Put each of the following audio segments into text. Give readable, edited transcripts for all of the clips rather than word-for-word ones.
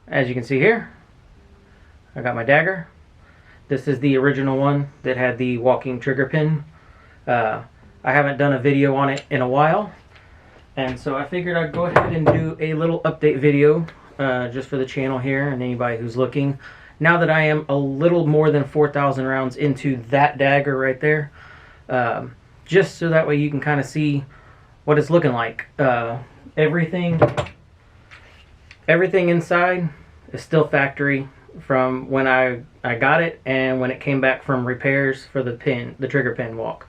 as you can see here, I got my Dagger. This is the original one that had the walking trigger pin. I haven't done a video on it in a while, and so I figured I'd go ahead and do a little update video just for the channel here and anybody who's looking. Now that I am a little more than 4,000 rounds into that Dagger right there, just so that way you can kind of see what it's looking like. Everything inside is still factory from when I got it and when it came back from repairs for the trigger pin walk.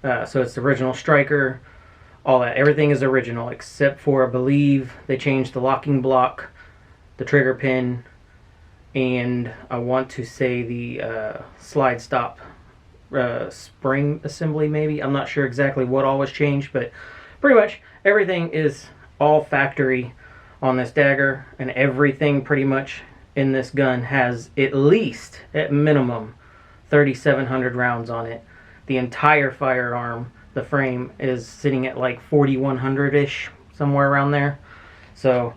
So it's the original striker, all that. Everything is original except for, I believe, they changed the locking block, the trigger pin, and I want to say the slide stop spring assembly maybe. I'm not sure exactly what all was changed, but pretty much everything is all factory on this Dagger, and everything pretty much in this gun has at least, at minimum, 3,700 rounds on it. The entire firearm, the frame, is sitting at like 4,100-ish, somewhere around there. So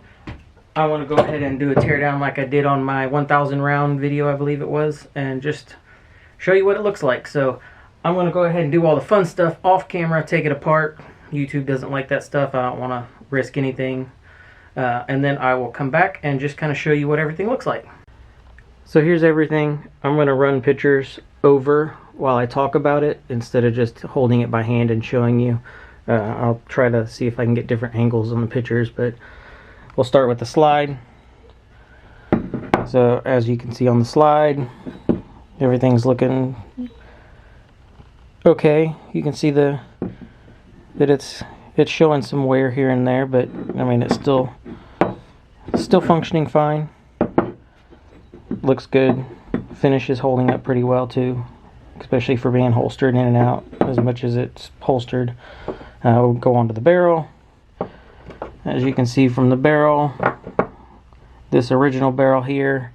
I want to go ahead and do a teardown like I did on my 1,000 round video, I believe it was, and just show you what it looks like. So I'm going to go ahead and do all the fun stuff off camera, take it apart. YouTube doesn't like that stuff. I don't want to risk anything. And then I will come back and just kind of show you what everything looks like. So here's everything. I'm going to run pictures over while I talk about it instead of just holding it by hand and showing you. I'll try to see if I can get different angles on the pictures, but we'll start with the slide. So as you can see on the slide, everything's looking okay. You can see that it's showing some wear here and there, but I mean it's still functioning fine. Looks good. Finish is holding up pretty well too, especially for being holstered in and out as much as it's holstered. We'll go on to the barrel. As you can see from the barrel, this original barrel here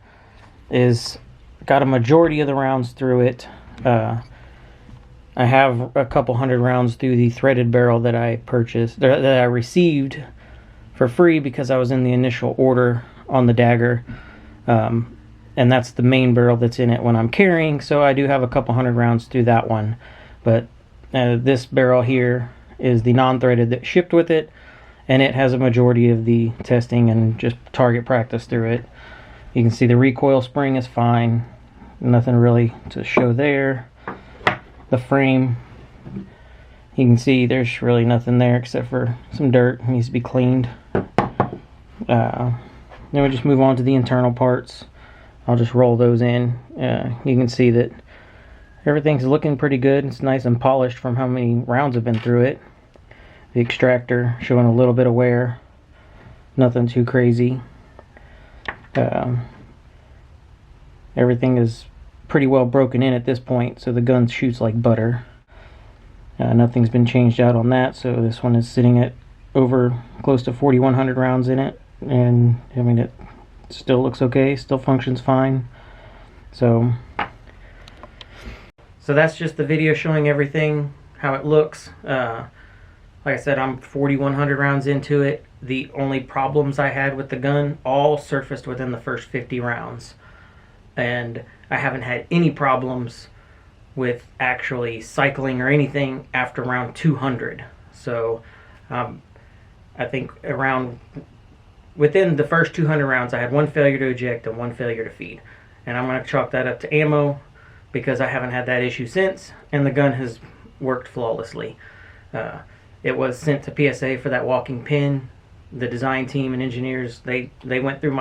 is got a majority of the rounds through it. I have a couple hundred rounds through the threaded barrel that I purchased, that I received for free because I was in the initial order on the Dagger. And that's the main barrel that's in it when I'm carrying, so I do have a couple hundred rounds through that one. But this barrel here is the non-threaded that shipped with it, and it has a majority of the testing and just target practice through it. You can see the recoil spring is fine. Nothing really to show there. The frame, you can see there's really nothing there except for some dirt. It needs to be cleaned. Then we just move on to the internal parts. I'll just roll those in. You can see that everything's looking pretty good. It's nice and polished from how many rounds have been through it. The extractor showing a little bit of wear. Nothing too crazy. Everything is pretty well broken in at this point, so the gun shoots like butter. Nothing's been changed out on that, so this one is sitting at over close to 4,100 rounds in it, and I mean it still looks okay, still functions fine. So that's just the video showing everything, how it looks. Like I said, I'm 4,100 rounds into it. The only problems I had with the gun all surfaced within the first 50 rounds. And I haven't had any problems with actually cycling or anything after round 200. So I think within the first 200 rounds, I had one failure to eject and one failure to feed. And I'm going to chalk that up to ammo because I haven't had that issue since, and the gun has worked flawlessly. It was sent to PSA for that walking pin. The design team and engineers, they went through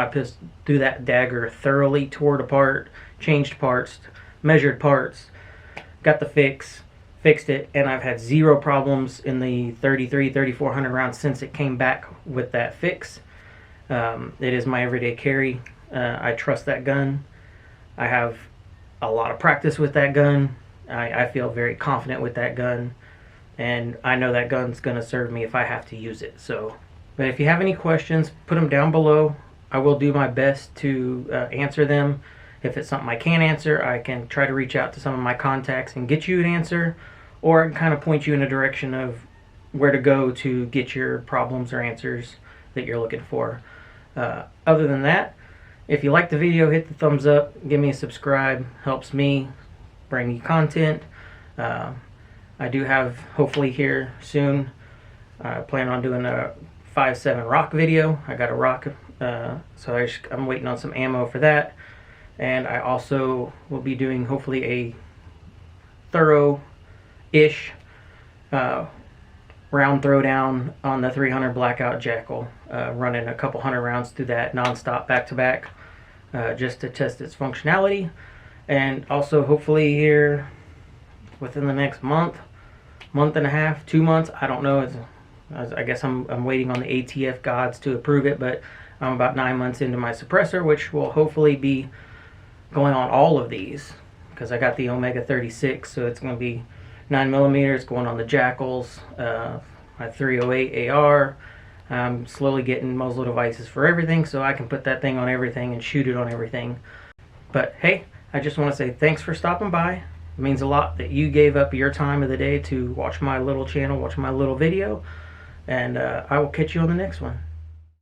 through that Dagger thoroughly, tore it apart, changed parts, measured parts, got the fixed it, and I've had zero problems in the 3,400 rounds since it came back with that fix. It is my everyday carry. I trust that gun. I have a lot of practice with that gun. I feel very confident with that gun, and I know that gun's going to serve me if I have to use it. So, but if you have any questions, put them down below. I will do my best to answer them. If it's something I can't answer, I can try to reach out to some of my contacts and get you an answer, or I can kind of point you in a direction of where to go to get your problems or answers that you're looking for. Other than that, if you like the video, hit the thumbs up, give me a subscribe, helps me bring you content. I do have, hopefully here soon, I plan on doing a 5.7 rock video. I got a rock, so I'm waiting on some ammo for that. And I also will be doing, hopefully, a thorough-ish round throwdown on the 300 Blackout Jackal, running a couple hundred rounds through that non-stop back-to-back, just to test its functionality. And also, hopefully here, within the next month and a half, 2 months, I don't know, I guess I'm waiting on the ATF gods to approve it, but I'm about 9 months into my suppressor, which will hopefully be going on all of these, because I got the Omega 36, so it's going to be 9mm going on the Jackals, my 308 AR. I'm slowly getting muzzle devices for everything, so I can put that thing on everything and shoot it on everything. But hey, I just want to say thanks for stopping by. It means a lot that you gave up your time of the day to watch my little channel, watch my little video, and I will catch you on the next one.